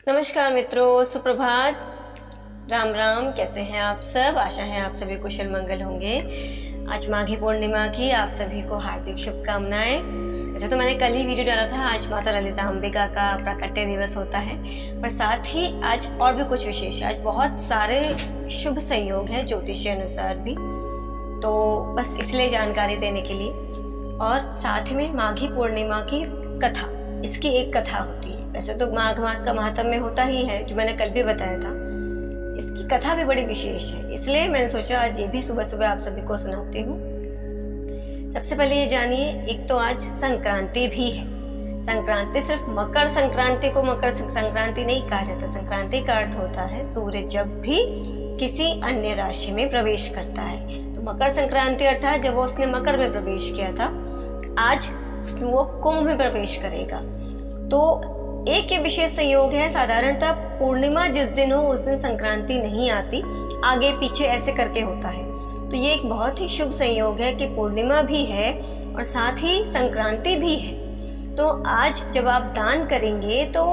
नमस्कार मित्रों, सुप्रभात, राम राम। कैसे हैं आप सब? आशा है आप सभी कुशल मंगल होंगे। आज माघी पूर्णिमा की आप सभी को हार्दिक शुभकामनाएं। वैसे तो मैंने कल ही वीडियो डाला था, आज माता ललिता अंबिका का प्राकट्य दिवस होता है, पर साथ ही आज और भी कुछ विशेष है। आज बहुत सारे शुभ संयोग है ज्योतिषीय अनुसार भी, तो बस इसलिए जानकारी देने के लिए। और साथ में माघी पूर्णिमा की कथा, इसकी एक कथा होती है। वैसे तो माघ मास का महात्म्य होता ही है, जो मैंने कल भी बताया था। इसकी कथा भी बड़ी विशेष है, इसलिए मैंने सोचा आज ये भी सुबह सुबह आप सभी को सुनाती हूँ। सबसे पहले ये जानिए, एक तो आज संक्रांति भी है। संक्रांति सिर्फ मकर संक्रांति को मकर संक्रांति नहीं कहा जाता। संक्रांति का अर्थ होता है सूर्य जब भी किसी अन्य राशि में प्रवेश करता है। तो मकर संक्रांति अर्थात जब वो उसने मकर में प्रवेश किया था, आज वो कुंभ में प्रवेश करेगा। तो एक ये विशेष संयोग है। साधारणतः पूर्णिमा जिस दिन हो उस दिन संक्रांति नहीं आती, आगे पीछे ऐसे करके होता है। तो ये एक बहुत ही शुभ संयोग है कि पूर्णिमा भी है और साथ ही संक्रांति भी है। तो आज जब आप दान करेंगे, तो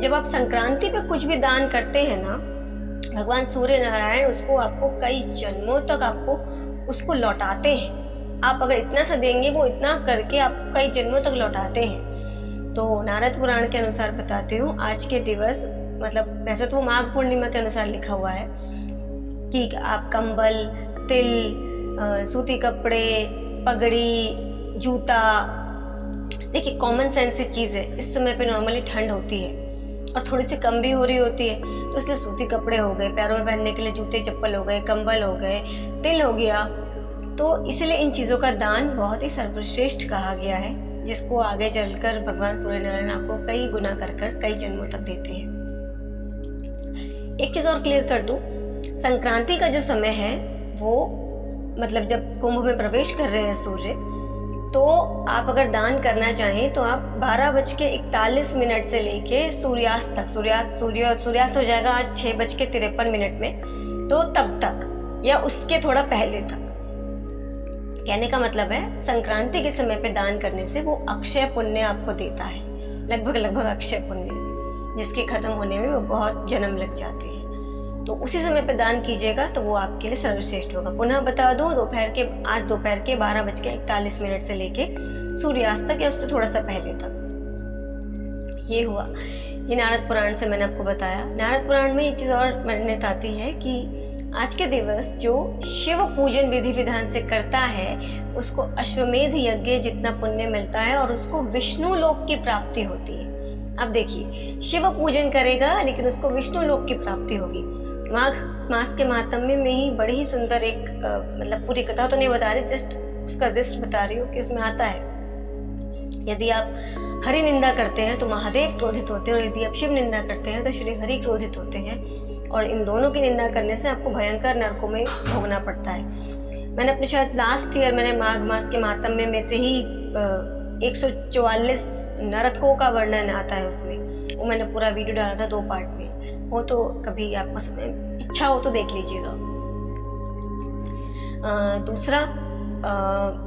जब आप संक्रांति पे कुछ भी दान करते हैं ना, भगवान सूर्य नारायण उसको आपको कई जन्मों तक आपको उसको लौटाते हैं। आप अगर इतना सा देंगे, वो इतना करके आपको कई जन्मों तक लौटाते हैं। तो नारद पुराण के अनुसार बताती हूँ, आज के दिवस मतलब वैसे तो माघ पूर्णिमा के अनुसार लिखा हुआ है कि आप कंबल, तिल, सूती कपड़े, पगड़ी, जूता, देखिए कॉमन सेंस से चीज़ है। इस समय पे नॉर्मली ठंड होती है और थोड़ी सी कम भी हो रही होती है, तो इसलिए सूती कपड़े हो गए, पैरों में पहनने के लिए जूते चप्पल हो गए, कंबल हो गए, तिल हो गया। तो इसलिए इन चीज़ों का दान बहुत ही सर्वश्रेष्ठ कहा गया है, जिसको आगे चलकर भगवान सूर्य नारायण आपको कई गुना कर कई जन्मों तक देते हैं। एक चीज और क्लियर कर दूं, संक्रांति का जो समय है वो मतलब जब कुंभ में प्रवेश कर रहे हैं सूर्य, तो आप अगर दान करना चाहें तो आप 12:41 से लेके सूर्यास्त तक, सूर्यास्त हो जाएगा आज 6:53 में, तो तब तक या उसके थोड़ा पहले तक। कहने का मतलब है संक्रांति के समय पे दान करने से वो अक्षय पुण्य आपको देता है, लगभग अक्षय पुण्य, जिसके खत्म होने में वो बहुत जन्म लग जाते हैं। तो उसी समय पे दान कीजिएगा तो वो आपके लिए सर्वश्रेष्ठ होगा। पुनः बता दूं, आज दोपहर के 12:41 से लेके सूर्यास्त तक या उससे थोड़ा सा पहले तक। ये हुआ, ये नारद पुराण से मैंने आपको बताया। नारद पुराण में एक चीज और मान्यता आती है कि आज के दिवस जो शिव पूजन विधि विधान से करता है, उसको अश्वमेध यज्ञ जितना पुण्य मिलता है और उसको विष्णु लोक की प्राप्ति होती है। अब देखिए, शिव पूजन करेगा लेकिन उसको विष्णु लोक की प्राप्ति होगी। माघ मास के महात्म्य में ही बड़ी ही सुंदर एक मतलब पूरी कथा तो नहीं बता रही, जस्ट उसका जिस्ट बता रही हूँ कि उसमें आता है, यदि आप हरि निंदा करते हैं तो महादेव क्रोधित होते हैं, और यदि आप शिव निंदा करते हैं तो श्री हरि क्रोधित होते हैं। और इन दोनों की निंदा करने से आपको भयंकर नरकों में भोगना पड़ता है। मैंने अपने शायद लास्ट ईयर मैंने माघ मास के महात्म्य में से ही 144 नरकों का वर्णन आता है उसमें, वो मैंने पूरा वीडियो डाला था 2 पार्ट में। वो तो कभी आपको समय इच्छा हो तो देख लीजिएगा। दूसरा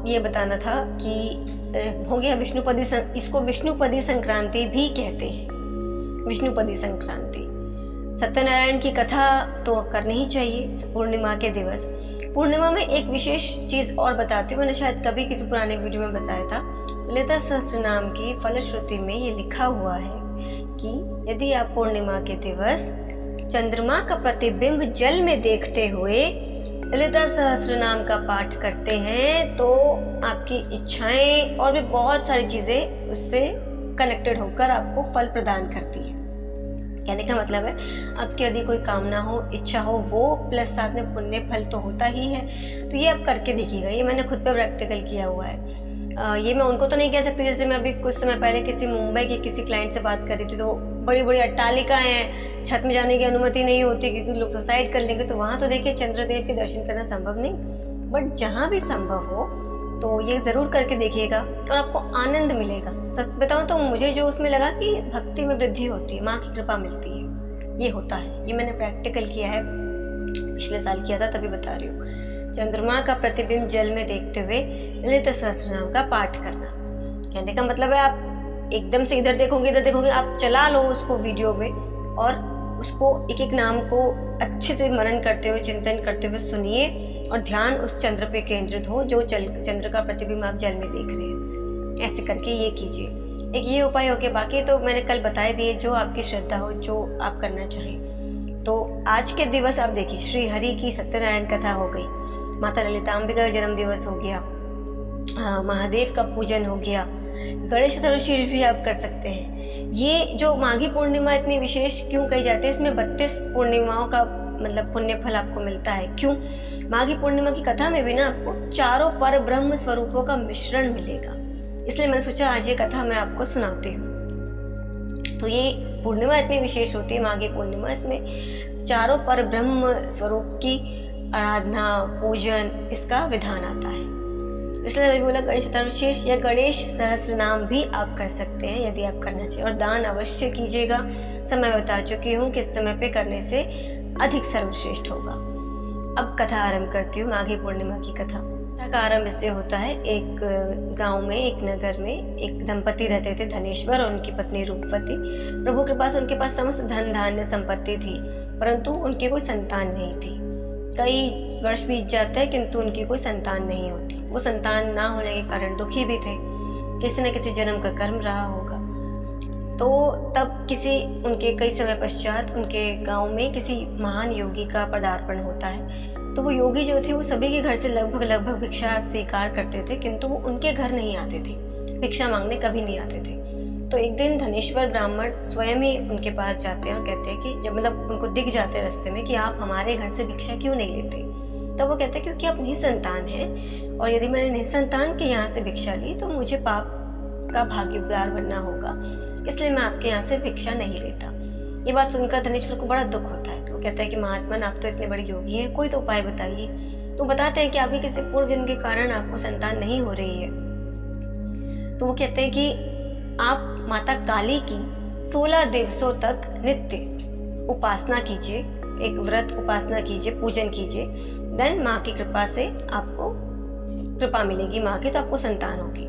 ये बताना था कि हो गया विष्णुपदी, इसको विष्णुपदी संक्रांति भी कहते हैं। विष्णुपदी संक्रांति, सत्यनारायण की कथा तो करनी ही चाहिए पूर्णिमा के दिवस। पूर्णिमा में एक विशेष चीज और बताती हूँ, मैंने शायद कभी किसी पुराने वीडियो में बताया था। ललिता सहस्त्रनाम की फलश्रुति में ये लिखा हुआ है कि यदि आप पूर्णिमा के दिवस चंद्रमा का प्रतिबिंब जल में देखते हुए ललिता सहस्त्रनाम का पाठ करते हैं, तो आपकी इच्छाएं और भी बहुत सारी चीजें उससे कनेक्टेड होकर आपको फल प्रदान करती है। कहने का मतलब है आपकी यदि कोई कामना हो, इच्छा हो, वो प्लस साथ में पुण्य फल तो होता ही है। तो ये आप करके देखिएगा, ये मैंने खुद पे प्रैक्टिकल किया हुआ है। ये मैं उनको तो नहीं कह सकती, जैसे मैं अभी कुछ समय पहले किसी मुंबई के किसी क्लाइंट से बात कर रही थी, तो बड़ी बड़ी अट्टालिकाएं हैं, छत में जाने की अनुमति नहीं होती क्योंकि लोग सुसाइड कर लेंगे। तो वहाँ तो देखिए चंद्रदेव के दर्शन करना संभव नहीं, बट जहाँ भी संभव हो तो ये ज़रूर करके देखिएगा और आपको आनंद मिलेगा। सच बताऊँ तो मुझे जो उसमें लगा कि भक्ति में वृद्धि होती है, माँ की कृपा मिलती है, ये होता है। ये मैंने प्रैक्टिकल किया है, पिछले साल किया था, तभी बता रही हूँ। चंद्रमा का प्रतिबिंब जल में देखते हुए ललिता सहस्त्रनाम का पाठ करना। कहने का मतलब है आप एकदम से इधर देखोगे, आप चला लो उसको वीडियो में, और उसको एक एक नाम को अच्छे से मनन करते हुए, चिंतन करते हुए सुनिए और ध्यान उस चंद्र पे केंद्रित हो जो चंद्र का प्रतिबिंब आप जल में देख रहे हैं। ऐसे करके ये कीजिए। एक ये उपाय हो गया। बाकी तो मैंने कल बताए दिए, जो आपकी श्रद्धा हो, जो आप करना चाहें। तो आज के दिवस आप देखिए, श्री हरि की सत्यनारायण कथा हो गई, माता ललिताम्बिका का जन्म दिवस हो गया, महादेव का पूजन हो गया, गणेश चतुर्थी भी आप कर सकते हैं। ये जो माघी पूर्णिमा इतनी विशेष क्यों कही जाती है, इसमें 32 पूर्णिमाओं का मतलब पुण्य फल आपको मिलता है। क्यों? माघी पूर्णिमा की कथा में भी ना आपको चारों पर ब्रह्म स्वरूपों का मिश्रण मिलेगा, इसलिए मैंने सोचा आज ये कथा मैं आपको सुनाती हूँ। तो ये पूर्णिमा इतनी विशेष होती है माघी पूर्णिमा, इसमें चारों पर ब्रह्म स्वरूप की आराधना, पूजन, इसका विधान आता है। इसलिए अभी बोला गणेश चतुर्थी या गणेश सहस्त्र नाम भी आप कर सकते हैं यदि आप करना चाहिए। और दान अवश्य कीजिएगा। समय बता चुकी हूँ किस समय पे करने से अधिक सर्वश्रेष्ठ होगा। अब कथा आरंभ करती हूँ, माघी पूर्णिमा की कथा। कथा का आरंभ इससे होता है। एक गांव में, एक नगर में एक दंपति रहते थे, धनेश्वर और उनकी पत्नी रूपवती। प्रभु के पास उनके पास समस्त धन धान्य संपत्ति थी, परंतु उनकी कोई संतान नहीं थी। कई वर्ष बीत जाते हैं किंतु उनकी कोई संतान नहीं होती। वो संतान ना होने के कारण दुखी भी थे, किसी न किसी जन्म का कर्म रहा होगा। तो तब उनके कई समय पश्चात उनके गांव में किसी महान योगी का पदार्पण होता है। तो वो योगी जो थे वो सभी के घर से लगभग भिक्षा स्वीकार करते थे, किंतु वो उनके घर नहीं आते थे, भिक्षा मांगने कभी नहीं आते थे। तो एक दिन धनेश्वर ब्राह्मण स्वयं ही उनके पास जाते हैं और कहते हैं कि जब मतलब उनको दिख जाते हैं रास्ते में कि आप हमारे घर से भिक्षा क्यों नहीं लेते। तब वो कहते हैं क्योंकि आप निसंतान हैं और यदि मैंने निसंतान के यहाँ से भिक्षा ली तो मुझे पाप का भागीदार बनना होगा, इसलिए मैं आपके यहाँ से भिक्षा नहीं लेता। ये बात सुनकर धनेश्वर को बड़ा दुख होता है। तो वो कहता है कि महात्मन, आप तो इतने बड़े योगी हैं, कोई तो उपाय बताइए। तो बताते हैं कि आपके किसी पूर्व जन्म के कारण आपको संतान नहीं हो रही है। तो वो कहते हैं कि आप माता काली की 16 दिवसों तक नित्य उपासना कीजिए, एक व्रत उपासना कीजिए, पूजन कीजिए। देन माँ की कृपा से आपको कृपा मिलेगी, माँ की, तो आपको संतान होगी।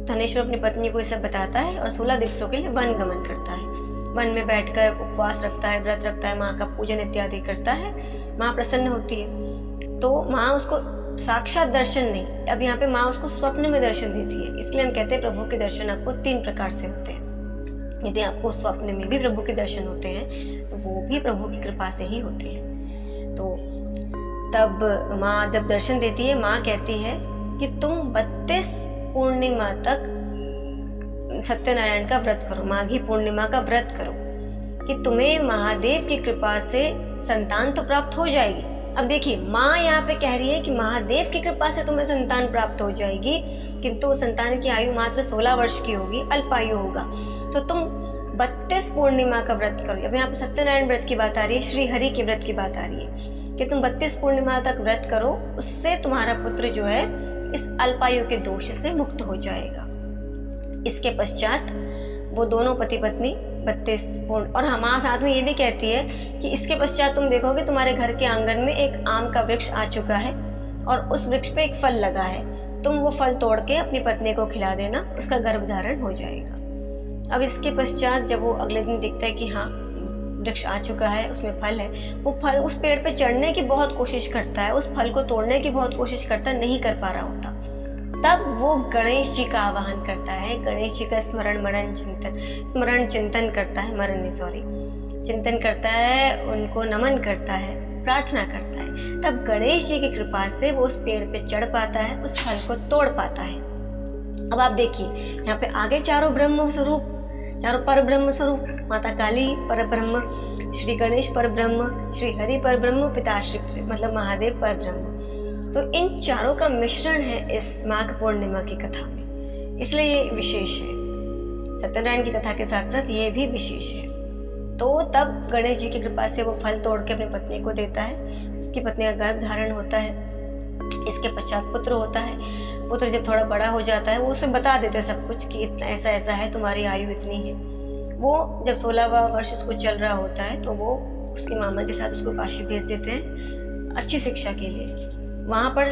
धनेश्वर अपनी पत्नी को ये सब बताता है और 16 दिवसों के लिए वन गमन करता है। वन में बैठकर उपवास रखता है, व्रत रखता है, माँ का पूजन इत्यादि करता है। माँ प्रसन्न होती है। तो माँ उसको साक्षात दर्शन नहीं, अब यहाँ पे माँ उसको स्वप्न में दर्शन देती है। इसलिए हम कहते हैं प्रभु के दर्शन आपको 3 प्रकार से होते हैं। यदि आपको स्वप्न में भी प्रभु के दर्शन होते हैं तो वो भी प्रभु की कृपा से ही होते हैं। तो तब माँ जब दर्शन देती है, माँ कहती है कि तुम 32 पूर्णिमा तक सत्यनारायण का व्रत करो, माघी पूर्णिमा का व्रत करो, कि तुम्हें महादेव की कृपा से संतान तो प्राप्त हो जाएगी। अब देखिए, माँ यहाँ पे कह रही है कि महादेव की कृपा से तुम्हें संतान प्राप्त हो जाएगी, किंतु संतान की आयु मात्र 16 वर्ष की होगी, अल्पायु होगा। तो तुम 32 पूर्णिमा का व्रत करो। अब यहाँ पे सत्यनारायण व्रत की बात आ रही है, श्री हरि के व्रत की बात आ रही है कि तुम 32 पूर्णिमा तक व्रत करो, उससे तुम्हारा पुत्र जो है इस अल्पायु के दोष से मुक्त हो जाएगा। इसके पश्चात वो दोनों पति पत्नी 32 पूर्ण, और हमारे साथ में ये भी कहती है कि इसके पश्चात तुम देखोगे तुम्हारे घर के आंगन में एक आम का वृक्ष आ चुका है और उस वृक्ष पे एक फल लगा है। तुम वो फल तोड़ के अपनी पत्नी को खिला देना, उसका गर्भधारण हो जाएगा। अब इसके पश्चात जब वो अगले दिन देखता है कि हाँ वृक्ष आ चुका है, उसमें फल है, वो फल उस पेड़ पे चढ़ने की बहुत कोशिश करता है, उस फल को तोड़ने की बहुत कोशिश करता है, नहीं कर पा रहा होता। तब वो गणेश जी का आवाहन करता है, गणेश जी का चिंतन करता है, उनको नमन करता है, प्रार्थना करता है। तब गणेश जी की कृपा से वो उस पेड़ पे चढ़ पाता है, उस फल को तोड़ पाता है। अब आप देखिए यहाँ पे आगे चारों पर ब्रह्म स्वरूप, माता काली पर ब्रह्म, श्री गणेश पर ब्रह्म, श्री हरि पर ब्रह्म, पिताश्री मतलब महादेव पर ब्रह्म। तो इन चारों का मिश्रण है इस माघ पूर्णिमा की कथा में, इसलिए ये विशेष है। सत्यनारायण की कथा के साथ साथ ये भी विशेष है। तो तब गणेश जी की कृपा से वो फल तोड़ के अपनी पत्नी को देता है, उसकी पत्नी का गर्भ धारण होता है। इसके पश्चात पुत्र होता है। पुत्र जब थोड़ा बड़ा हो जाता है वो उसे बता देते सब कुछ कि इतना ऐसा ऐसा है, तुम्हारी आयु इतनी है। वो जब 16वां वर्ष उसको चल रहा होता है तो वो उसके मामा के साथ उसको काशी भेज देते हैं अच्छी शिक्षा के लिए। वहाँ पर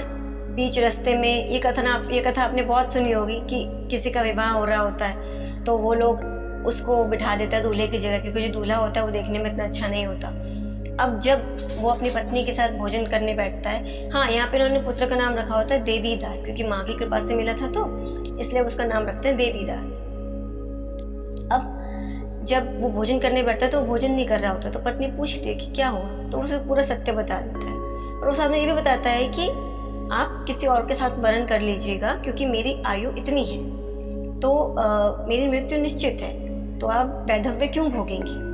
बीच रास्ते में ये कथा आपने बहुत सुनी होगी कि किसी का विवाह हो रहा होता है तो वो लोग उसको बिठा देता है दूल्हे की जगह, क्योंकि जो दूल्हा होता है वो देखने में इतना अच्छा नहीं होता। अब जब वो अपनी पत्नी के साथ भोजन करने बैठता है, हाँ यहाँ पे उन्होंने पुत्र का नाम रखा होता है देवीदास, क्योंकि माँ की कृपा से मिला था तो इसलिए उसका नाम रखते हैं देवीदास। अब जब वो भोजन करने बैठता है तो वो भोजन नहीं कर रहा होता, तो पत्नी पूछती है कि क्या हुआ, तो उसे पूरा सत्य बता देता है। और वो सामने ये भी बताता है कि आप किसी और के साथ वरण कर लीजिएगा, क्योंकि मेरी आयु इतनी है तो मेरी मृत्यु निश्चित है, तो आप वैधव्य क्यों भोगेंगी।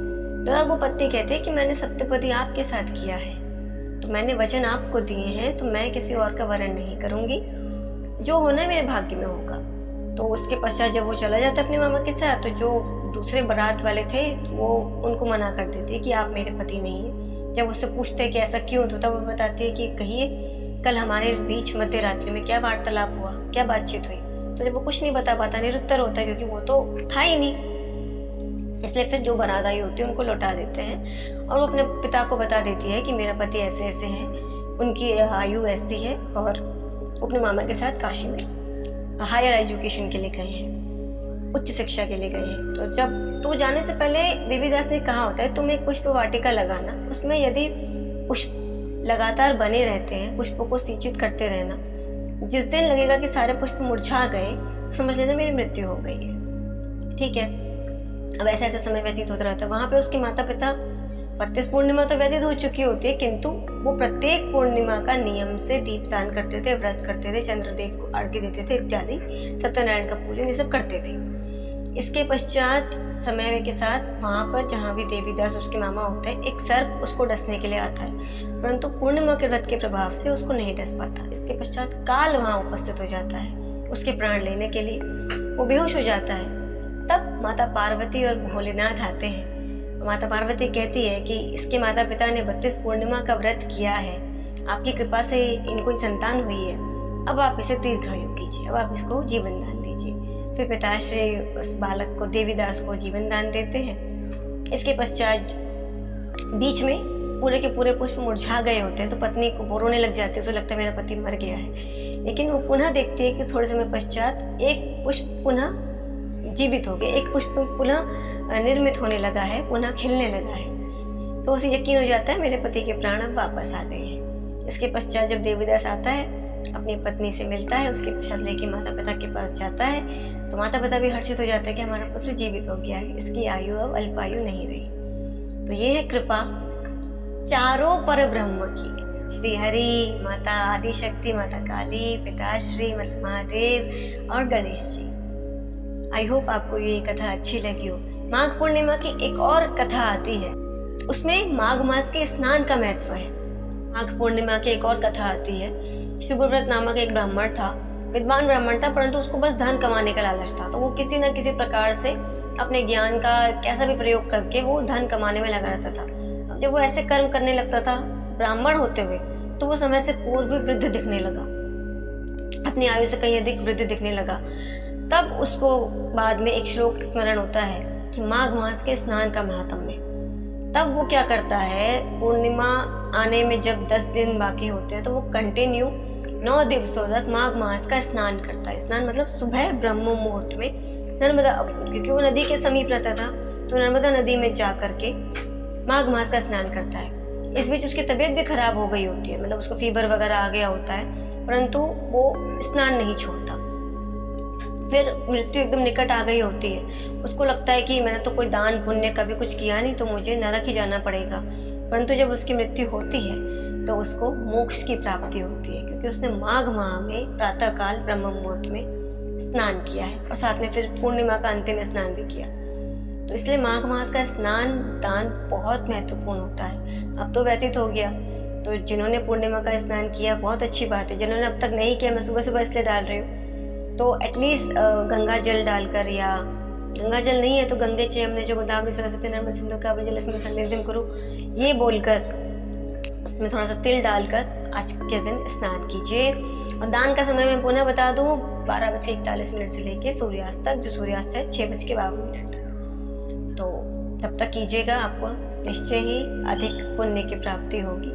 तो अब वो पत्नी कहते हैं कि मैंने सत्यपति आपके साथ किया है, तो मैंने वचन आपको दिए हैं, तो मैं किसी और का वरण नहीं करूंगी, जो होना है मेरे भाग्य में होगा। तो उसके पश्चात जब वो चला जाता है अपने मामा के साथ, तो जो दूसरे बारात वाले थे वो उनको मना कर देते कि आप मेरे पति नहीं है। जब उससे पूछते कि ऐसा क्यों, तो तब वो बताती है कि कहिए कल हमारे बीच मध्य रात्रि में क्या वार्तालाप हुआ, क्या बातचीत हुई। तो जब वो कुछ नहीं बता पाता, निरुत्तर होता है, क्योंकि वो तो था ही नहीं, इसलिए फिर जो बारात आई होती है उनको लौटा देते हैं। और वो अपने पिता को बता देती है कि मेरा पति ऐसे ऐसे है, उनकी आयु ऐसी है, और अपने मामा के साथ काशी में हायर एजुकेशन के लिए गए हैं, उच्च शिक्षा के लिए गए हैं। तो जब तो जाने से पहले देवीदास ने कहा होता है तुम एक पुष्प वाटिका लगाना, उसमें यदि पुष्प लगातार बने रहते हैं, पुष्पों को सिंचित करते रहना, जिस दिन लगेगा कि सारे पुष्प मुरझा गए, समझ लेना मेरी मृत्यु हो गई है। ठीक है, अब ऐसे ऐसे समय व्यतीत होता रहता है। वहां पे उसके माता पिता 32 पूर्णिमा तो व्यतीत हो चुकी होती है, किंतु वो प्रत्येक पूर्णिमा का नियम से दीपदान करते थे, व्रत करते थे, चंद्रदेव को अर्घ्य देते थे इत्यादि, सत्यनारायण का पूजन ये सब करते थे। इसके पश्चात समय के साथ वहां पर जहाँ भी देवीदास उसके मामा होते हैं, एक सर्प उसको डसने के लिए आता है, परंतु पूर्णिमा के व्रत के प्रभाव से उसको नहीं डस पाता। इसके पश्चात काल वहां उपस्थित हो जाता है उसके प्राण लेने के लिए, वो बेहोश हो जाता है। तब माता पार्वती और भोलेनाथ आते हैं। माता पार्वती कहती है कि इसके माता पिता ने 32 पूर्णिमा का व्रत किया है, आपकी कृपा से इनको संतान हुई है, अब आप इसे दीर्घायु कीजिए, अब आप इसको जीवन दान दीजिए। फिर पिताश्री उस बालक को, देवीदास को, जीवन दान देते हैं। इसके पश्चात बीच में पूरे के पूरे पुष्प मुरझा गए होते हैं, तो पत्नी को रोने लग जाती है, उसे लगता है मेरा पति मर गया है। लेकिन वो पुनः देखती है कि थोड़े समय पश्चात एक पुष्प पुनः जीवित हो गया, एक पुष्प पुनः निर्मित होने लगा है, पुनः खिलने लगा है। तो उसे यकीन हो जाता है मेरे पति के प्राण अब वापस आ गए हैं। इसके पश्चात जब देवीदास आता है, अपनी पत्नी से मिलता है, उसके पश्चात लेके माता पिता के पास जाता है, तो माता पिता भी हर्षित हो जाते हैं कि हमारा पुत्र जीवित हो गया है, इसकी आयु अब अल्पायु नहीं रही। तो ये है कृपा चारों पर ब्रह्म की, श्री हरि, माता आदिशक्ति, माता काली, पिताश्री, माता महादेव और गणेश जी। आई होप आपको ये कथा अच्छी लगी हो। माघ पूर्णिमा की एक और कथा आती है, उसमें माघ मास के स्नान का महत्व है। माघ पूर्णिमा की एक और कथा आती है। शुभव्रत नामक एक ब्राह्मण था, विद्वान ब्राह्मण था, परंतु उसको बस धन कमाने का लालच था। तो वो किसी न किसी प्रकार से अपने ज्ञान का कैसा भी प्रयोग करके वो धन कमाने में लगा रहता था। अब जब वो ऐसे कर्म करने लगता था ब्राह्मण होते हुए, तो वो समय से पूर्व वृद्ध दिखने लगा, अपनी आयु से कहीं अधिक वृद्ध दिखने लगा। तब उसको बाद में एक श्लोक स्मरण होता है कि माघ मास के स्नान का महात्म्य। तब वो क्या करता है, पूर्णिमा आने में जब 10 दिन बाकी होते हैं, तो वो कंटिन्यू 9 दिवसों तक माघ मास का स्नान करता है। स्नान मतलब सुबह ब्रह्म मुहूर्त में नर्मदा, क्योंकि वो नदी के समीप रहता था, तो नर्मदा नदी में जा करके माघ मास का स्नान करता है। इस बीच उसकी तबीयत भी खराब हो गई होती है, मतलब उसको फीवर वगैरह आ गया होता है, परंतु वो स्नान नहीं छोड़ता। फिर मृत्यु एकदम निकट आ गई होती है, उसको लगता है कि मैंने तो कोई दान पुण्य कभी कुछ किया नहीं, तो मुझे नरक ही जाना पड़ेगा। परंतु जब उसकी मृत्यु होती है तो उसको मोक्ष की प्राप्ति होती है, क्योंकि उसने माघ माह में प्रातःकाल ब्रह्म मुहूर्त में स्नान किया है, और साथ में फिर पूर्णिमा का अंतिम स्नान भी किया। तो इसलिए माघ मास का स्नान दान बहुत महत्वपूर्ण होता है। अब तो व्यतीत हो गया, तो जिन्होंने पूर्णिमा का स्नान किया बहुत अच्छी बात है। जिन्होंने अब तक नहीं किया, मैं सुबह सुबह इसलिए डाल रही हूँ, तो एटलीस्ट गंगा जल डालकर, या गंगा जल नहीं है तो गंगे चे हमने जो गोदावरी सरस्वती नर्मदा सिंधु कावेरी जल इसमें संनिधिम करो, ये बोलकर उसमें थोड़ा सा तिल डालकर आज के दिन स्नान कीजिए। और दान का समय मैं पुनः बता दूं, 12:41 से लेके सूर्यास्त तक, जो सूर्यास्त है 6:52 तक। तो तब तक कीजिएगा, आपको निश्चय ही अधिक पुण्य की प्राप्ति होगी।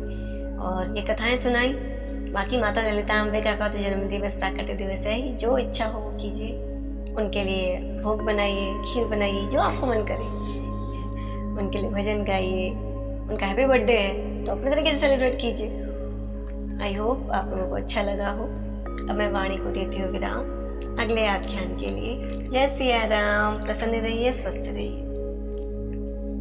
और ये कथाएं सुनाई, बाकी माता ललिता अंबिका का तो जन्म दिवस प्राकट्य दिवस है ही, जो इच्छा हो वो कीजिए। उनके लिए भोग बनाइए, खीर बनाइए, जो आपको मन करे। उनके लिए भजन गाइए। उनका हैप्पी बर्थडे है तो अपने तरीके से सेलिब्रेट कीजिए। आई होप आप लोगों को अच्छा लगा हो। अब मैं वाणी को देती हूँ विराम अगले आख्यान के लिए। जय सिया राम। प्रसन्न रहिए, स्वस्थ रहिए।